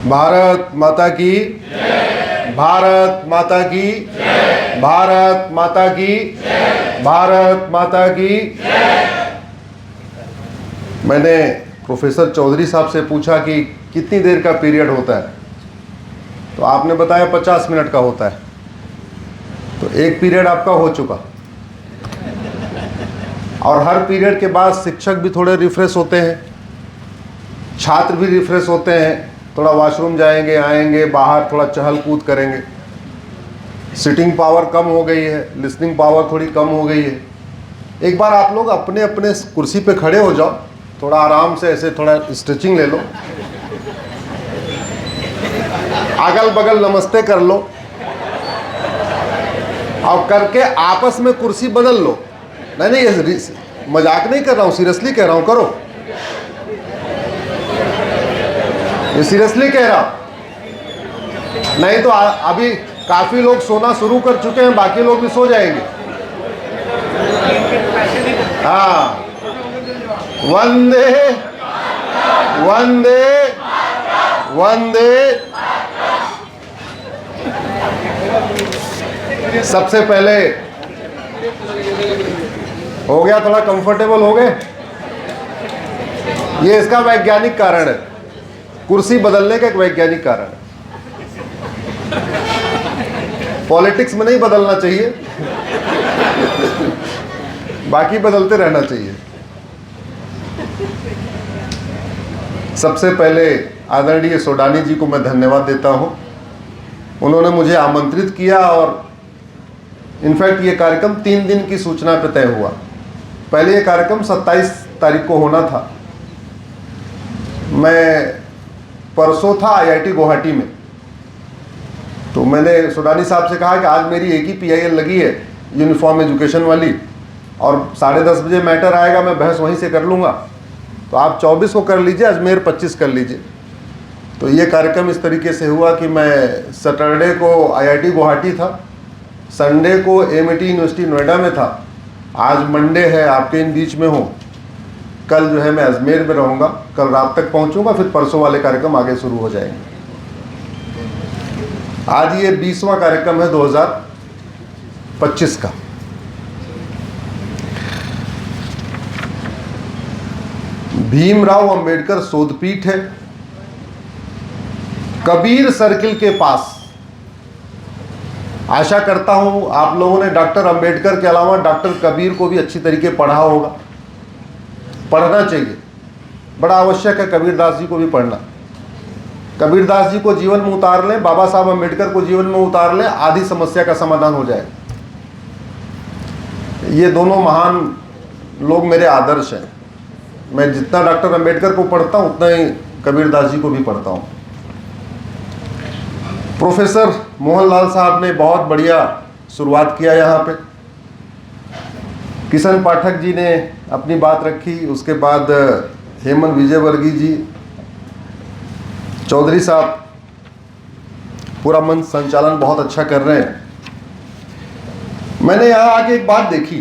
भारत माता की जय। भारत माता की जय। भारत माता की जय। भारत माता की जय। मैंने प्रोफेसर चौधरी साहब से पूछा कि कितनी देर का पीरियड होता है, तो आपने बताया 50 मिनट का होता है। तो एक पीरियड आपका हो चुका, और हर पीरियड के बाद शिक्षक भी थोड़े रिफ्रेश होते हैं, छात्र भी रिफ्रेश होते हैं, थोड़ा वॉशरूम जाएंगे, आएंगे, बाहर थोड़ा चहल कूद करेंगे। सिटिंग पावर कम हो गई है, लिसनिंग पावर थोड़ी कम हो गई है। एक बार आप लोग अपने अपने कुर्सी पे खड़े हो जाओ, थोड़ा आराम से ऐसे थोड़ा स्ट्रेचिंग ले लो, अगल बगल नमस्ते कर लो, और करके आपस में कुर्सी बदल लो। नहीं, ये मजाक नहीं कर रहा हूँ, सीरियसली कह रहा हूँ, करो, ये सीरियसली कह रहा हूं। नहीं तो अभी काफी लोग सोना शुरू कर चुके हैं, बाकी लोग भी सो जाएंगे। हाँ, वंदे वंदे वंदे। सबसे पहले हो गया, थोड़ा कंफर्टेबल हो गए। ये इसका वैज्ञानिक कारण है, कुर्सी बदलने का एक वैज्ञानिक कारण है। पॉलिटिक्स में नहीं बदलना चाहिए, बाकी बदलते रहना चाहिए। सबसे पहले आदरणीय सोडानी जी को मैं धन्यवाद देता हूं। उन्होंने मुझे आमंत्रित किया, और इनफैक्ट ये कार्यक्रम 3 दिन की सूचना पर तय हुआ। पहले ये कार्यक्रम 27 तारीख को होना था। मैं परसों था IIT गुवाहाटी में, तो मैंने सोडानी साहब से कहा कि आज मेरी एक ही PIL लगी है, यूनिफॉर्म एजुकेशन वाली, और 10:30 बजे मैटर आएगा, मैं बहस वहीं से कर लूँगा। तो आप 24 को कर लीजिए, अजमेर 25 कर लीजिए। तो ये कार्यक्रम इस तरीके से हुआ कि मैं सैटरडे को IIT गुवाहाटी था, संडे को AMT यूनिवर्सिटी नोएडा में था, आज मंडे है, आपके इन बीच में हूँ। कल जो है मैं अजमेर में रहूँगा, कल रात तक पहुँचूँगा, फिर परसों वाले कार्यक्रम आगे शुरू हो जाएंगे। आज ये 20वां कार्यक्रम है 2025 का। भीमराव अंबेडकर शोधपीठ है, कबीर सर्किल के पास। आशा करता हूं आप लोगों ने डॉक्टर अंबेडकर के अलावा डॉक्टर कबीर को भी अच्छी तरीके पढ़ा होगा। पढ़ना चाहिए, बड़ा आवश्यक है कबीरदास जी को भी पढ़ना। कबीरदास जी को जीवन में उतार लें, बाबा साहब अंबेडकर को जीवन में उतार लें, आधी समस्या का समाधान हो जाए। ये दोनों महान लोग मेरे आदर्श हैं। मैं जितना डॉक्टर अंबेडकर को पढ़ता हूँ, उतना ही कबीरदास जी को भी पढ़ता हूँ। प्रोफेसर मोहनलाल साहब ने बहुत बढ़िया शुरुआत किया यहाँ पे। किशन पाठक जी ने अपनी बात रखी, उसके बाद हेमंत विजयवर्गीय जी, चौधरी साहब, पूरा मंच संचालन बहुत अच्छा कर रहे हैं। मैंने यहाँ आके एक बात देखी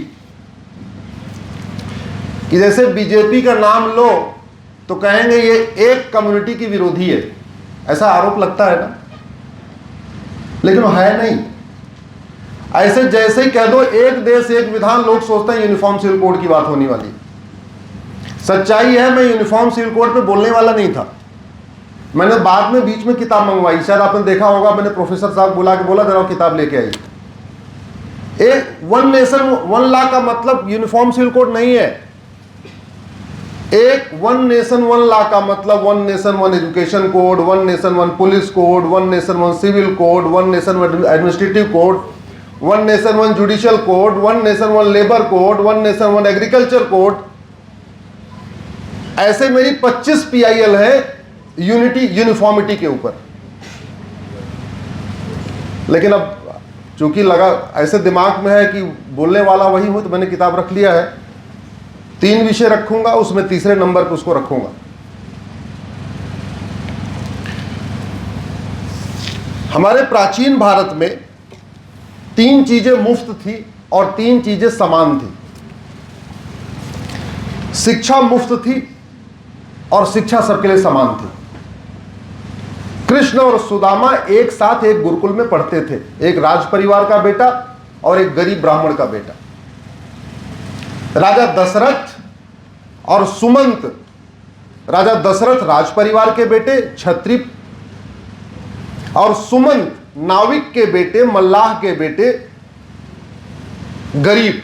कि जैसे बीजेपी का नाम लो तो कहेंगे ये एक कम्युनिटी की विरोधी है, ऐसा आरोप लगता है ना, लेकिन वो है नहीं। ऐसे जैसे ही कह दो एक देश एक विधान, लोग सोचते हैं यूनिफॉर्म सिविल कोड की बात होने वाली। सच्चाई है, मैं यूनिफॉर्म सिविल कोड पे बोलने वाला नहीं था। मैंने बाद में बीच में किताब मंगवाई, शायद आपने देखा होगा, मैंने प्रोफेसर साहब बुला के बोला जरा किताब लेके आई। एक 1 नेशन 1 लॉ का मतलब यूनिफॉर्म सिविल कोड नहीं है। एक 1 नेशन 1 लॉ का मतलब 1 nation 1 education code, 1 nation 1 police code, 1 nation 1 civil code, 1 nation 1 administrative code, 1 nation 1 judicial code, 1 nation 1 labour code, 1 nation 1 agriculture code. ऐसे मेरी 25 PIL है यूनिटी यूनिफॉर्मिटी के ऊपर। लेकिन अब चूंकि लगा ऐसे दिमाग में है कि बोलने वाला वही हूं, तो मैंने किताब रख लिया है। 3 विषय रखूंगा, उसमें तीसरे नंबर पर उसको रखूंगा। हमारे प्राचीन भारत में 3 चीजें मुफ्त थी और 3 चीजें समान थी। शिक्षा मुफ्त थी और शिक्षा सबके लिए समान थी। कृष्ण और सुदामा एक साथ एक गुरुकुल में पढ़ते थे, एक राज परिवार का बेटा और एक गरीब ब्राह्मण का बेटा। राजा दशरथ और सुमंत, राजा दशरथ राज परिवार के बेटे क्षत्रिय और सुमंत नाविक के बेटे, मल्लाह के बेटे, गरीब,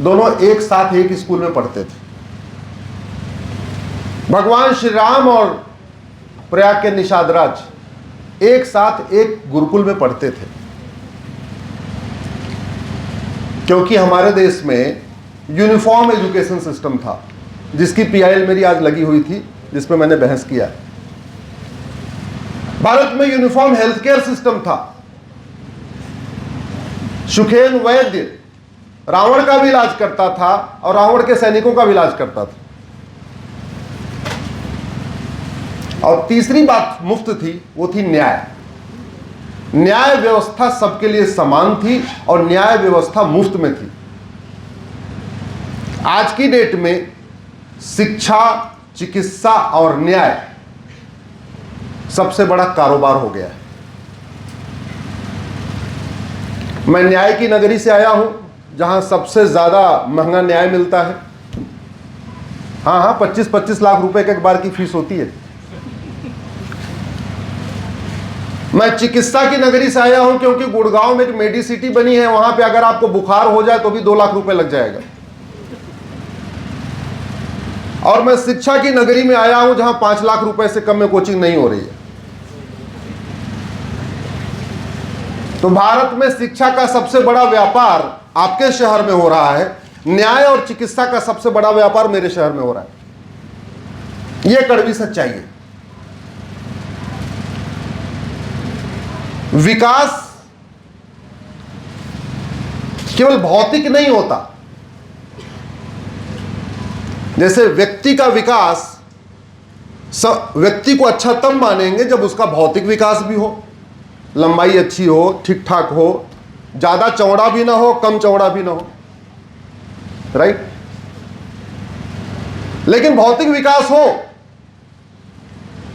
दोनों एक साथ एक स्कूल में पढ़ते थे। भगवान श्री राम और प्रयाग के निषाद राज एक साथ एक गुरुकुल में पढ़ते थे, क्योंकि हमारे देश में यूनिफॉर्म एजुकेशन सिस्टम था, जिसकी पीआईएल मेरी आज लगी हुई थी, जिसमें मैंने बहस किया। भारत में यूनिफॉर्म हेल्थ केयर सिस्टम था। सुखेन वैद्य रावण का भी इलाज करता था और रावण के सैनिकों का भी इलाज करता था। और तीसरी बात मुफ्त थी, वो थी न्याय। न्याय व्यवस्था सबके लिए समान थी और न्याय व्यवस्था मुफ्त में थी। आज की डेट में शिक्षा, चिकित्सा और न्याय सबसे बड़ा कारोबार हो गया है। मैं न्याय की नगरी से आया हूं, जहां सबसे ज्यादा महंगा न्याय मिलता है। हाँ, 25-25 लाख रुपए के एक बार की फीस होती है। मैं चिकित्सा की नगरी से आया हूं, क्योंकि गुड़गांव में एक मेडिसिटी बनी है, वहां पे अगर आपको बुखार हो जाए तो भी 2 लाख रुपए लग जाएगा। और मैं शिक्षा की नगरी में आया हूं, जहां 5 लाख रुपए से कम में कोचिंग नहीं हो रही है। तो भारत में शिक्षा का सबसे बड़ा व्यापार आपके शहर में हो रहा है, न्याय और चिकित्सा का सबसे बड़ा व्यापार मेरे शहर में हो रहा है। यह कड़वी सच्चाई है। विकास केवल भौतिक नहीं होता। जैसे व्यक्ति का विकास, व्यक्ति को अच्छा तब मानेंगे जब उसका भौतिक विकास भी हो, लंबाई अच्छी हो, ठीक ठाक हो, ज्यादा चौड़ा भी ना हो, कम चौड़ा भी ना हो, राइट। लेकिन भौतिक विकास हो,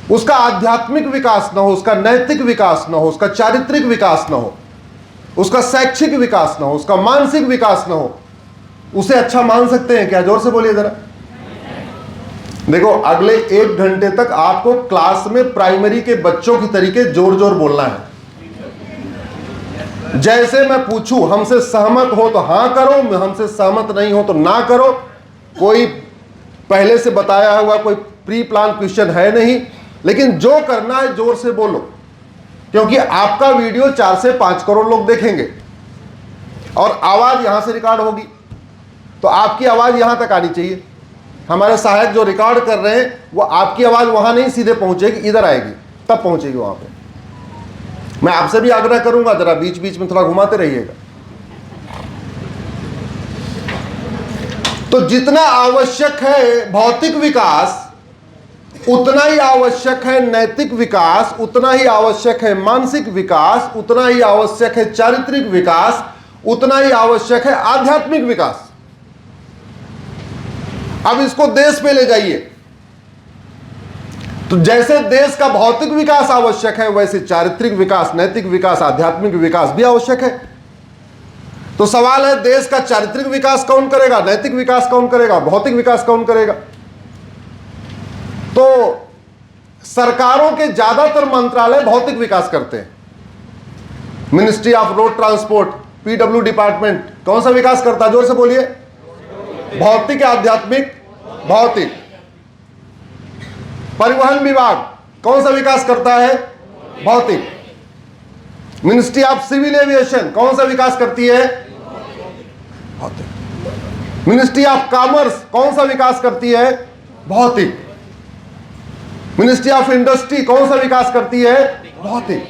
उसका आध्यात्मिक विकास ना हो, उसका नैतिक विकास ना हो, उसका चारित्रिक विकास ना हो, उसका शैक्षिक विकास ना हो, उसका मानसिक विकास ना हो, उसे अच्छा मान सकते हैं क्या? जोर से बोलिए जरा। देखो, अगले 1 घंटे तक आपको क्लास में प्राइमरी के बच्चों की तरीके जोर जोर बोलना है। जैसे मैं पूछूं, हमसे सहमत हो तो हां करो, हमसे सहमत नहीं हो तो ना करो। कोई पहले से बताया हुआ कोई प्री प्लान क्वेश्चन है नहीं, लेकिन जो करना है जोर से बोलो, क्योंकि आपका वीडियो 4 से 5 करोड़ लोग देखेंगे और आवाज यहां से रिकॉर्ड होगी, तो आपकी आवाज यहां तक आनी चाहिए। हमारे सहायक जो रिकॉर्ड कर रहे हैं, वो आपकी आवाज वहां नहीं सीधे पहुंचेगी, इधर आएगी, तब पहुंचेगी वहां पे। मैं आपसे भी आग्रह करूंगा, जरा बीच बीच में थोड़ा घुमाते रहिएगा। तो जितना आवश्यक है भौतिक विकास, उतना ही आवश्यक है नैतिक विकास, उतना ही आवश्यक है मानसिक विकास, उतना ही आवश्यक है चारित्रिक विकास, उतना ही आवश्यक है आध्यात्मिक विकास। अब इसको देश पे ले जाइए, तो जैसे देश का भौतिक विकास आवश्यक है, वैसे चारित्रिक विकास, नैतिक विकास, आध्यात्मिक विकास भी आवश्यक है। तो सवाल है, देश का चारित्रिक विकास कौन करेगा, नैतिक विकास कौन करेगा, भौतिक विकास कौन करेगा? तो सरकारों के ज्यादातर मंत्रालय भौतिक विकास करते हैं। Ministry of road transport, PW department कौन सा विकास करता है? जोर से बोलिए। भौतिक, आध्यात्मिक, भौतिक। परिवहन विभाग कौन सा विकास करता है? भौतिक। मिनिस्ट्री ऑफ सिविल एविएशन कौन सा विकास करती है? भौतिक। मिनिस्ट्री ऑफ कॉमर्स कौन सा विकास करती है? भौतिक। मिनिस्ट्री ऑफ इंडस्ट्री कौन सा विकास करती है? भौतिक।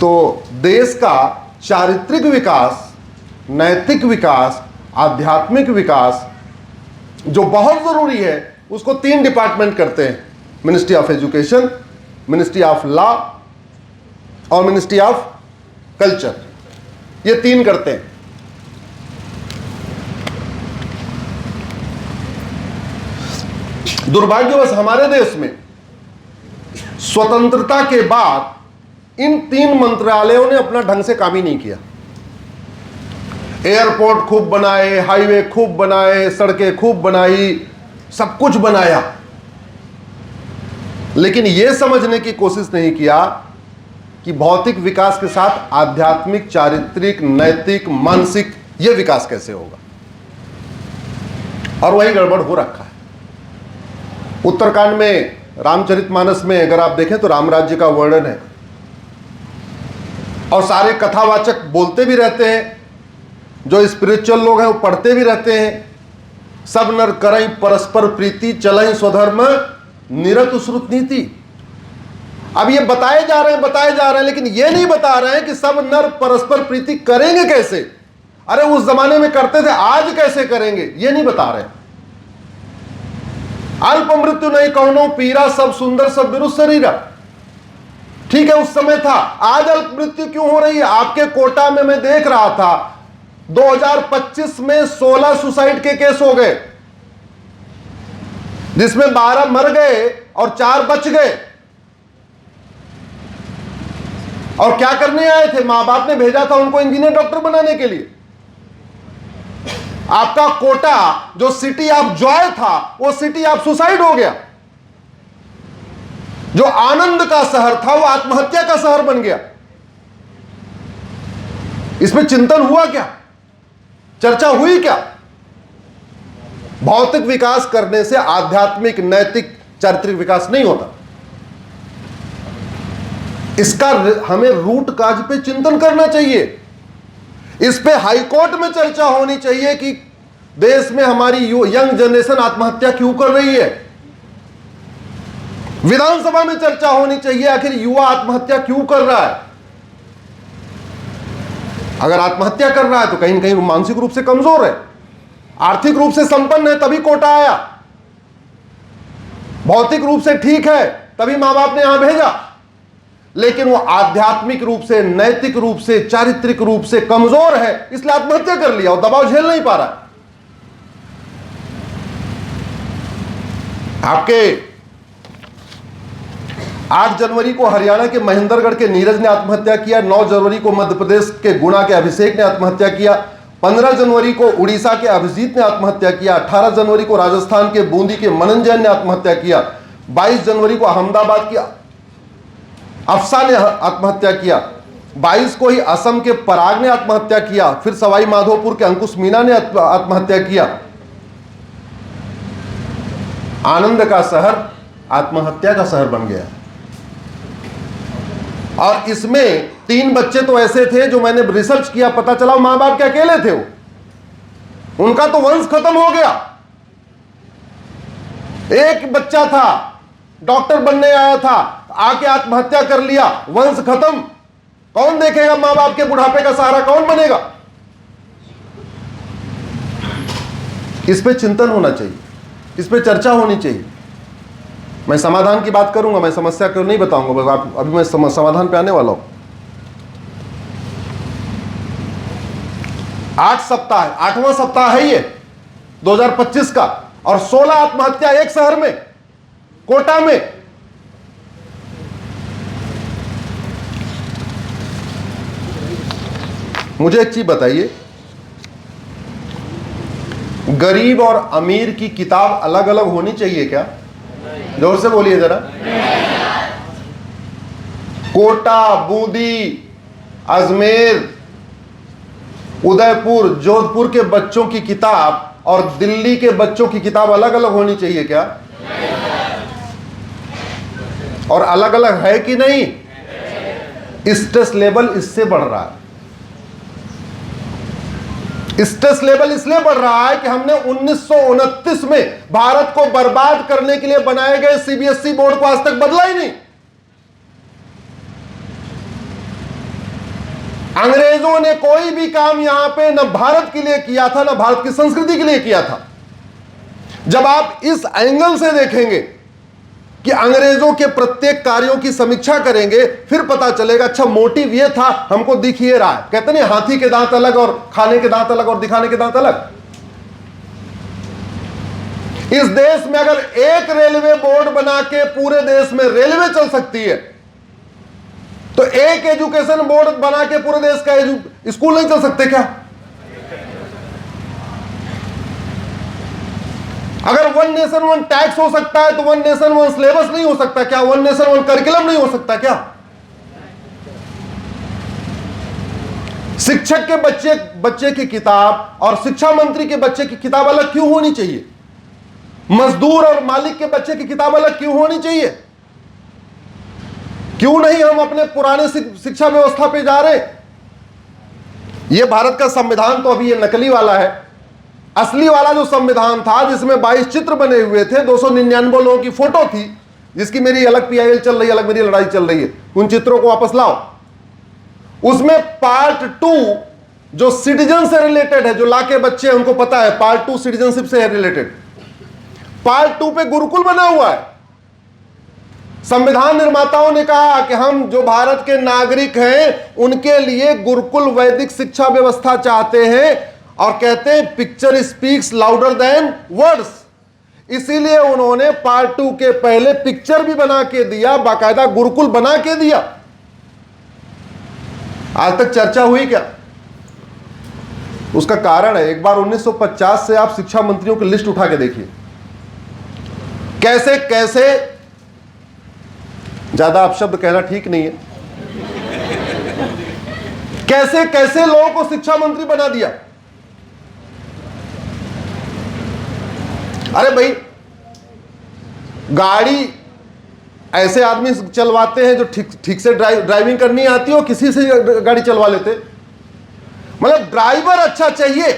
तो देश का चारित्रिक विकास, नैतिक विकास, आध्यात्मिक विकास जो बहुत जरूरी है, उसको 3 डिपार्टमेंट करते हैं। Ministry of education, ministry of law और मिनिस्ट्री ऑफ कल्चर। ये 3 करते हैं। दुर्भाग्यवश हमारे देश में स्वतंत्रता के बाद इन 3 मंत्रालयों ने अपना ढंग से काम ही नहीं किया। एयरपोर्ट खूब बनाए, हाईवे खूब बनाए, सड़कें खूब बनाई, सब कुछ बनाया, लेकिन यह समझने की कोशिश नहीं किया कि भौतिक विकास के साथ आध्यात्मिक, चारित्रिक, नैतिक, मानसिक यह विकास कैसे होगा। और वही गड़बड़ हो रखा है। उत्तरकांड में, रामचरितमानस में अगर आप देखें तो राम राज्य का वर्णन है, और सारे कथावाचक बोलते भी रहते हैं, जो स्पिरिचुअल लोग हैं वो पढ़ते भी रहते हैं, सब नर करई परस्पर प्रीति, चलई स्वधर्म निरत श्रुत नीति। अब ये बताए जा रहे हैं, लेकिन ये नहीं बता रहे हैं कि सब नर परस्पर प्रीति करेंगे कैसे। अरे उस जमाने में करते थे, आज कैसे करेंगे ये नहीं बता रहे। अल्प मृत्यु नहीं कौनो पीरा, सब सुंदर सब बिरु शरीरा। ठीक है, उस समय था, आज अल्प मृत्यु क्यों हो रही है? आपके कोटा में मैं देख रहा था 2025 में 16 सुसाइड के केस हो गए, जिसमें 12 मर गए और 4 बच गए। और क्या करने आए थे? मां बाप ने भेजा था उनको इंजीनियर डॉक्टर बनाने के लिए। आपका कोटा जो सिटी ऑफ जॉय था, वो सिटी ऑफ सुसाइड हो गया। जो आनंद का शहर था वो आत्महत्या का शहर बन गया। इसमें चिंतन हुआ क्या? चर्चा हुई क्या? भौतिक विकास करने से आध्यात्मिक, नैतिक, चारित्रिक विकास नहीं होता। इसका हमें रूट काज पे चिंतन करना चाहिए। इस पे हाईकोर्ट में चर्चा होनी चाहिए कि देश में हमारी यंग जनरेशन आत्महत्या क्यों कर रही है। विधानसभा में चर्चा होनी चाहिए, आखिर युवा आत्महत्या क्यों कर रहा है। अगर आत्महत्या कर रहा है तो कहीं ना कहीं मानसिक रूप से कमजोर है, आर्थिक रूप से संपन्न है तभी कोटा आया, भौतिक रूप से ठीक है तभी मां बाप ने यहां भेजा, लेकिन वो आध्यात्मिक रूप से, नैतिक रूप से, चारित्रिक रूप से कमजोर है, इसलिए आत्महत्या कर लिया और दबाव झेल नहीं पा रहा। आपके 8 जनवरी को हरियाणा के महेंद्रगढ़ के नीरज ने आत्महत्या किया, 9 जनवरी को मध्य प्रदेश के गुना के अभिषेक ने आत्महत्या किया, 15 जनवरी को उड़ीसा के अभिजीत ने आत्महत्या किया, 18 जनवरी को राजस्थान के बूंदी के मनन जैन ने आत्महत्या किया, 22 जनवरी को अहमदाबाद की अफसा ने आत्महत्या किया, 22 को ही असम के पराग ने आत्महत्या किया, फिर सवाई माधोपुर के अंकुश मीना ने आत्महत्या किया। आनंद का शहर आत्महत्या का शहर बन गया। और इसमें 3 बच्चे तो ऐसे थे जो मैंने रिसर्च किया, पता चला मां बाप के अकेले थे, उनका तो वंश खत्म हो गया। एक बच्चा था, डॉक्टर बनने आया था, आके आत्महत्या कर लिया, वंश खत्म। कौन देखेगा मां बाप के बुढ़ापे का सहारा, कौन बनेगा? इस पे चिंतन होना चाहिए, इस पे चर्चा होनी चाहिए। मैं समाधान की बात करूंगा, मैं समस्या को नहीं बताऊंगा, अभी मैं समाधान पे आने वाला हूं। 8 सप्ताह, 8वां सप्ताह है ये 2025 का, और 16 आत्महत्या एक शहर में, कोटा में। मुझे एक चीज बताइए, गरीब और अमीर की किताब अलग अलग होनी चाहिए क्या? जोर से बोलिए जरा। कोटा, बूंदी, अजमेर, उदयपुर, जोधपुर के बच्चों की किताब और दिल्ली के बच्चों की किताब अलग अलग होनी चाहिए क्या? और अलग अलग है कि नहीं? स्ट्रेस लेवल इससे बढ़ रहा है। स्ट्रेस लेवल इसलिए बढ़ रहा है कि हमने 1929 में भारत को बर्बाद करने के लिए बनाए गए सीबीएसई बोर्ड को आज तक बदला ही नहीं। अंग्रेजों ने कोई भी काम यहां पे न भारत के लिए किया था, न भारत की संस्कृति के लिए किया था। जब आप इस एंगल से देखेंगे कि अंग्रेजों के प्रत्येक कार्यों की समीक्षा करेंगे, फिर पता चलेगा अच्छा मोटिव ये था, हमको दिख ये रहा है। कहते नहीं हाथी के दांत अलग और खाने के दांत अलग और दिखाने के दांत अलग। इस देश में अगर एक रेलवे बोर्ड बना के पूरे देश में रेलवे चल सकती है, तो एक एजुकेशन बोर्ड बना के पूरे देश का स्कूल नहीं चल सकते क्या? अगर वन नेशन वन टैक्स हो सकता है, तो वन नेशन वन सिलेबस नहीं हो सकता क्या? वन नेशन वन करिकुलम नहीं हो सकता क्या? शिक्षक के बच्चे की किताब और शिक्षा मंत्री के बच्चे की किताब अलग क्यों होनी चाहिए? मजदूर और मालिक के बच्चे की किताब अलग क्यों होनी चाहिए? क्यों नहीं हम अपने पुराने शिक्षा व्यवस्था पे जा रहे? ये भारत का संविधान तो अभी ये नकली वाला है। असली वाला जो संविधान था, जिसमें 22 चित्र बने हुए थे, 299 लोगों की फोटो थी, जिसकी मेरी अलग PIL चल रही है, अलग मेरी लड़ाई चल रही है, उन चित्रों को वापस लाओ। उसमें पार्ट 2 जो सिटीजन से रिलेटेड है, जो लाके बच्चे हैं उनको पता है, पार्ट 2 सिटीजनशिप से है रिलेटेड। पार्ट 2 पे गुरुकुल बना हुआ है। संविधान निर्माताओं ने कहा कि हम जो भारत के नागरिक हैं उनके लिए गुरुकुल वैदिक शिक्षा व्यवस्था चाहते हैं, और कहते हैं picture speaks louder than words. इसीलिए उन्होंने पार्ट 2 के पहले पिक्चर भी बना के दिया, बाकायदा गुरुकुल बना के दिया। आज तक चर्चा हुई क्या? उसका कारण है, एक बार 1950 से आप शिक्षा मंत्रियों की लिस्ट उठा के देखिए, कैसे कैसे, ज्यादा अपशब्द कहना ठीक नहीं है, कैसे कैसे लोगों को शिक्षा मंत्री बना दिया। अरे भाई, गाड़ी ऐसे आदमी चलवाते हैं जो ठीक से ड्राइविंग करनी आती हो, किसी से गाड़ी चलवा लेते। मतलब ड्राइवर अच्छा चाहिए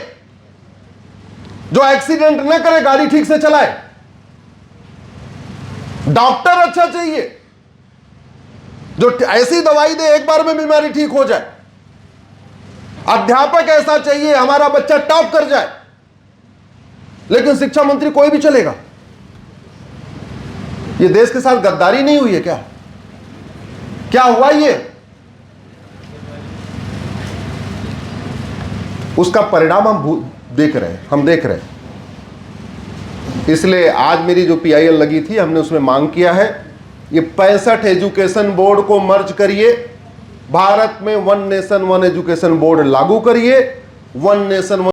जो एक्सीडेंट न करे, गाड़ी ठीक से चलाए। डॉक्टर अच्छा चाहिए जो ऐसी दवाई दे एक बार में बीमारी ठीक हो जाए। अध्यापक ऐसा चाहिए हमारा बच्चा टॉप कर जाए। लेकिन शिक्षा मंत्री कोई भी चलेगा। ये देश के साथ गद्दारी नहीं हुई है क्या? क्या हुआ ये? उसका परिणाम हम देख रहे हैं, हम देख रहे हैं। इसलिए आज मेरी जो PIL लगी थी, हमने उसमें मांग किया है ये 65 एजुकेशन बोर्ड को मर्ज करिए, भारत में one nation one education board लागू करिए, वन नेशन